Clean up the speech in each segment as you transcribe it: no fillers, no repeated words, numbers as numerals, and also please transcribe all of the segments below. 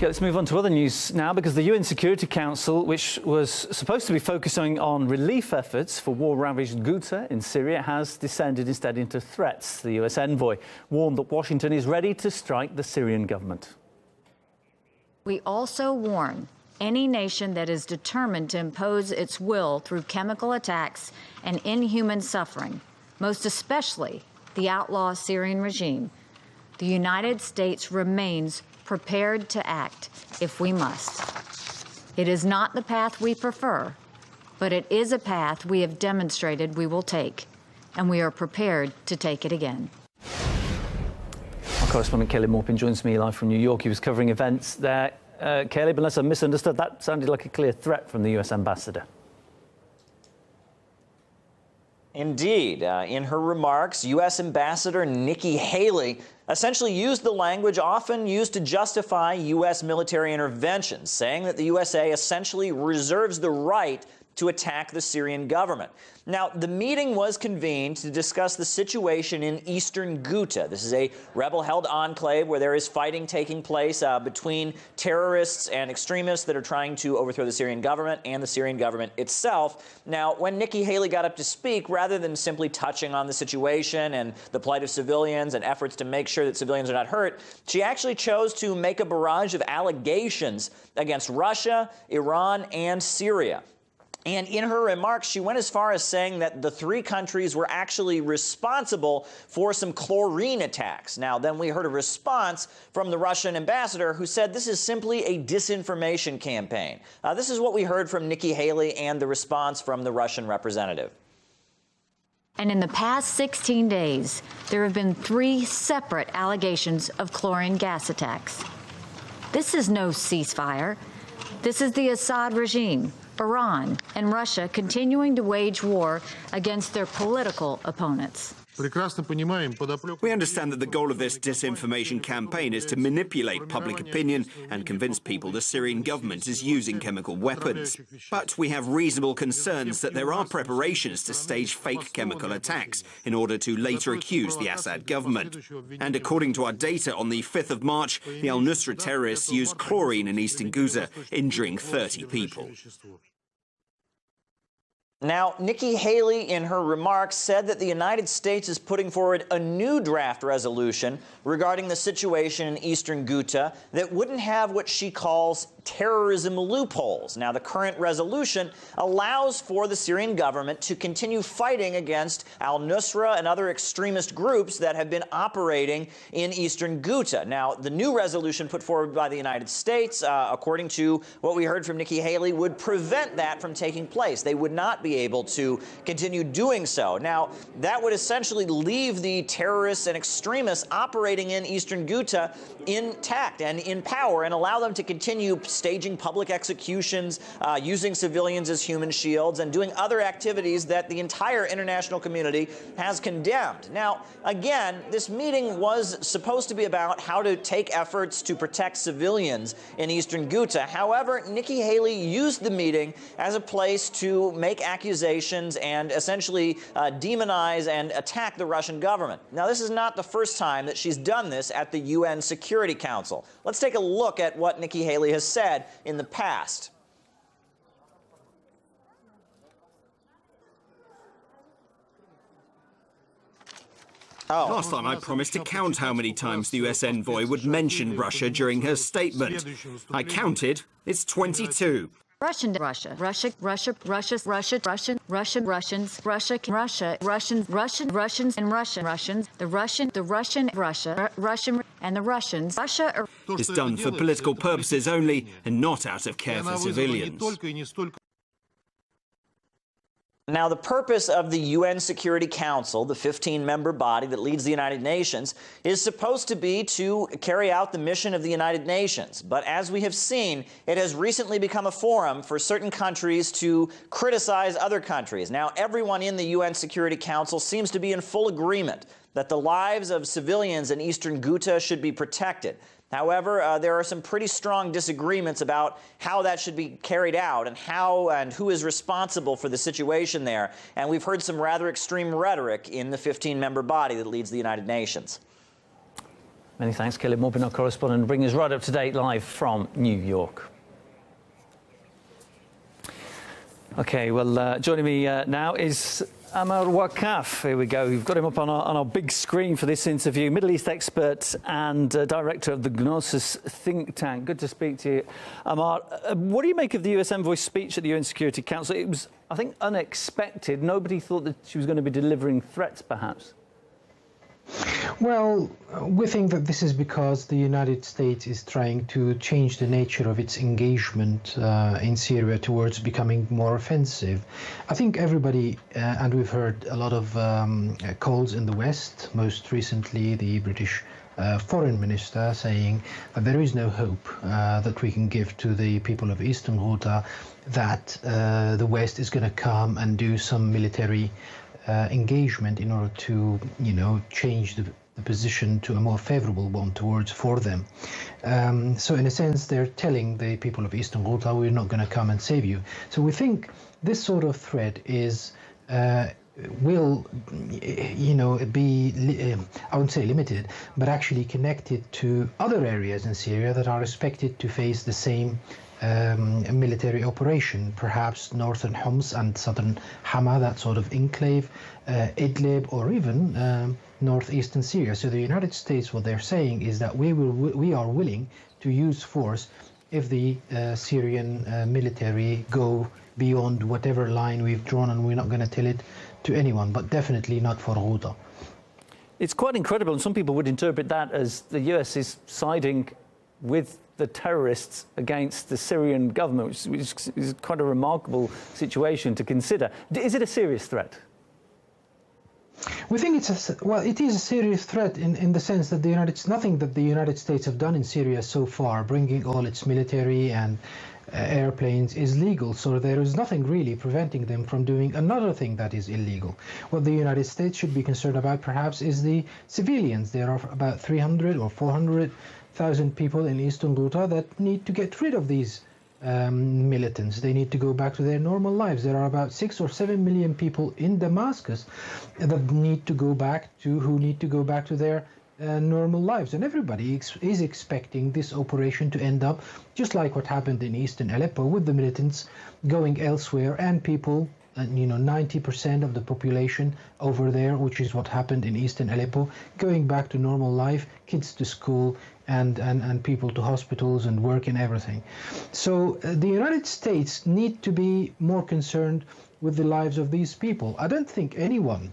OK, let's move on to other news now, because the UN Security Council, which was supposed to be focusing on relief efforts for war-ravaged Ghouta in Syria, has descended instead into threats. The US envoy warned that Washington is ready to strike the Syrian government. We also warn any nation that is determined to impose its will through chemical attacks and inhuman suffering, most especially the outlaw Syrian regime. The United States remains prepared to act if we must. It is not the path we prefer, but it is a path we have demonstrated we will take, and we are prepared to take it again. Our correspondent Kelly Morpin joins me live from New York. He was covering events there. Kelly, but unless I misunderstood, that sounded like a clear threat from the US ambassador. Indeed. In her remarks, U.S. Ambassador Nikki Haley essentially used the language often used to justify U.S. military interventions, saying that the USA essentially reserves the right to attack the Syrian government. Now, the meeting was convened to discuss the situation in Eastern Ghouta. This is a rebel-held enclave where there is fighting taking place between terrorists and extremists that are trying to overthrow the Syrian government and the Syrian government itself. Now, when Nikki Haley got up to speak, rather than simply touching on the situation and the plight of civilians and efforts to make sure that civilians are not hurt, she actually chose to make a barrage of allegations against Russia, Iran, and Syria. And in her remarks, she went as far as saying that the three countries were actually responsible for some chlorine attacks. Now, then we heard a response from the Russian ambassador who said this is simply a disinformation campaign. This is what we heard from Nikki Haley and the response from the Russian representative. And in the past 16 days, there have been 3 separate allegations of chlorine gas attacks. This is no ceasefire. This is the Assad regime, Iran, and Russia continuing to wage war against their political opponents. We understand that the goal of this disinformation campaign is to manipulate public opinion and convince people the Syrian government is using chemical weapons. But we have reasonable concerns that there are preparations to stage fake chemical attacks in order to later accuse the Assad government. And according to our data, on the 5th of March, the al-Nusra terrorists used chlorine in Eastern Ghouta, injuring 30 people. Now, Nikki Haley, in her remarks, said that the United States is putting forward a new draft resolution regarding the situation in Eastern Ghouta that wouldn't have what she calls terrorism loopholes. Now, the current resolution allows for the Syrian government to continue fighting against al-Nusra and other extremist groups that have been operating in Eastern Ghouta. Now, the new resolution put forward by the United States, according to what we heard from Nikki Haley, would prevent that from taking place. They would not be able to continue doing so. Now, that would essentially leave the terrorists and extremists operating in Eastern Ghouta intact and in power, and allow them to continue staging public executions, using civilians as human shields, and doing other activities that the entire international community has condemned. Now, again, this meeting was supposed to be about how to take efforts to protect civilians in Eastern Ghouta. However, Nikki Haley used the meeting as a place to make accusations and essentially demonize and attack the Russian government. Now, this is not the first time that she's done this at the UN Security Council. Let's take a look at what Nikki Haley has said in the past. Last time I promised to count how many times the US envoy would mention Russia during her statement. I counted. It's 22. Russians, Russians, Russians, and the Russians. Russia is done for political purposes only and not out of care for civilians. Now, the purpose of the UN Security Council, the 15-member body that leads the United Nations, is supposed to be to carry out the mission of the United Nations. But as we have seen, it has recently become a forum for certain countries to criticize other countries. Now, everyone in the UN Security Council seems to be in full agreement that the lives of civilians in Eastern Ghouta should be protected. However, there are some pretty strong disagreements about how that should be carried out and how and who is responsible for the situation there. And we've heard some rather extreme rhetoric in the 15-member body that leads the United Nations. Many thanks, Kelly Morbin, our correspondent, bringing us right up to date live from New York. OK, well, joining me now is Amar Wakaf. Here we go. We've got him up on our big screen for this interview. Middle East expert and director of the Gnosis think tank. Good to speak to you, Amar. What do you make of the US envoy's speech at the UN Security Council? It was, I think, unexpected. Nobody thought that she was going to be delivering threats, perhaps. Well, we think that this is because the United States is trying to change the nature of its engagement in Syria towards becoming more offensive. I think everybody, and we've heard a lot of calls in the West, most recently the British foreign minister saying that there is no hope that we can give to the people of East Ghouta, that the West is going to come and do some military engagement in order to, change the position to a more favorable one for them. So in a sense, they're telling the people of Eastern Ghouta, we're not going to come and save you. So we think this sort of threat is will, be, I wouldn't say limited, but actually connected to other areas in Syria that are expected to face the same military operation, perhaps northern Homs and southern Hama, that sort of enclave, Idlib, or even northeastern Syria. So the United States, what they're saying is that we are willing to use force if the Syrian military go beyond whatever line we've drawn, and we're not going to tell it to anyone, but definitely not for Ghouta. It's quite incredible, and some people would interpret that as the US is siding with the terrorists against the Syrian government, which is quite a remarkable situation to consider. Is it a serious threat? We think it is a serious threat in the sense that nothing that the United States have done in Syria so far, bringing all its military and airplanes, is legal. So there is nothing really preventing them from doing another thing that is illegal. What the United States should be concerned about, perhaps, is the civilians. There are about 300 or 400,000 people in Eastern Ghouta that need to get rid of these militants. They need to go back to their normal lives. There are about 6 or 7 million people in Damascus that need to go back to their normal lives, and everybody is expecting this operation to end up just like what happened in eastern Aleppo, with the militants going elsewhere and people, 90% of the population over there, which is what happened in eastern Aleppo, going back to normal life, kids to school, and people to hospitals and work and everything. So the United States need to be more concerned with the lives of these people. I don't think anyone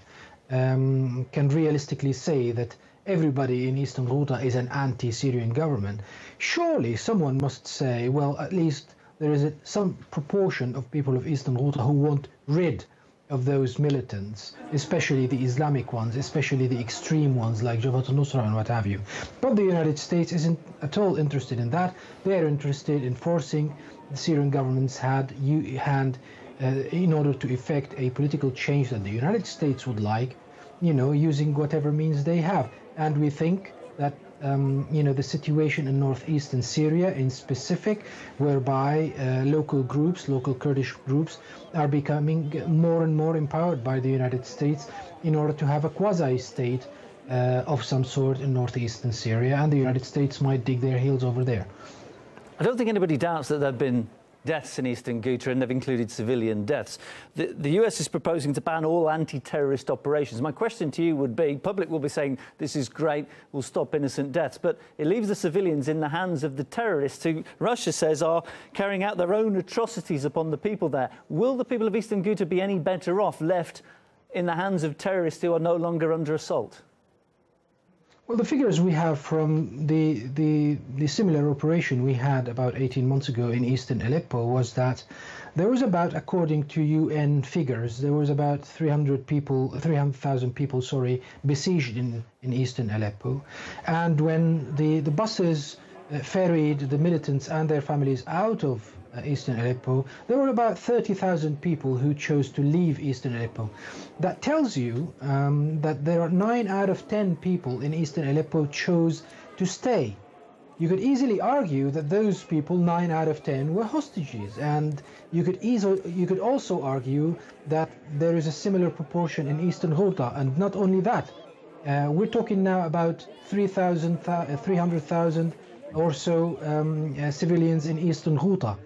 can realistically say that everybody in Eastern Ghouta is an anti-Syrian government. Surely someone must say, well, at least there is some proportion of people of Eastern Ghouta who want rid of those militants, especially the Islamic ones, especially the extreme ones like Jabhat al-Nusra and what have you. But the United States isn't at all interested in that. They're interested in forcing the Syrian government's hand in order to effect a political change that the United States would like, using whatever means they have. And we think that the situation in northeastern Syria in specific, whereby local Kurdish groups are becoming more and more empowered by the United States in order to have a quasi-state of some sort in northeastern Syria, and the United States might dig their heels over there. I don't think anybody doubts that there have been deaths in Eastern Ghouta, and they've included civilian deaths. The US is proposing to ban all anti-terrorist operations. My question to you would be, public will be saying this is great, we'll stop innocent deaths, but it leaves the civilians in the hands of the terrorists who Russia says are carrying out their own atrocities upon the people there. Will the people of Eastern Ghouta be any better off left in the hands of terrorists who are no longer under assault? Well, the figures we have from the similar operation we had about 18 months ago in eastern Aleppo was that there was about, according to UN figures, there was about 300,000 people, besieged in eastern Aleppo. And when the buses ferried the militants and their families out of eastern Aleppo, there were about 30,000 people who chose to leave eastern Aleppo. That tells you that there are 9 out of 10 people in eastern Aleppo chose to stay. You could easily argue that those people, 9 out of 10, were hostages, and you could also argue that there is a similar proportion in Eastern Ghouta, and not only that, We're talking now about 300,000 or so civilians in Eastern Ghouta.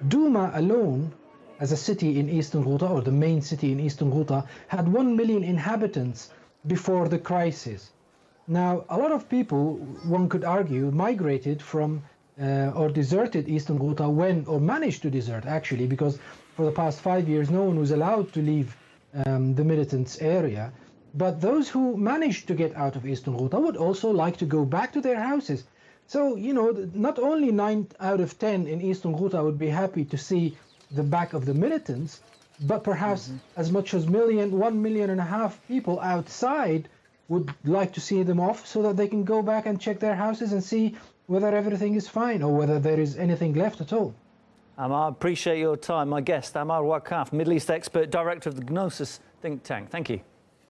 Douma alone, as a city in Eastern Ghouta, or the main city in Eastern Ghouta, had 1 million inhabitants before the crisis. Now, a lot of people, one could argue, migrated from or deserted Eastern Ghouta or managed to desert, actually, because for the past 5 years, no one was allowed to leave the militants' area. But those who managed to get out of Eastern Ghouta would also like to go back to their houses. So, you know, not only 9 out of 10 in Eastern Ghouta would be happy to see the back of the militants, but perhaps as much as 1.5 million people outside would like to see them off so that they can go back and check their houses and see whether everything is fine or whether there is anything left at all. I appreciate your time. My guest, Ammar Wakaf, Middle East expert, director of the Gnosis think tank. Thank you.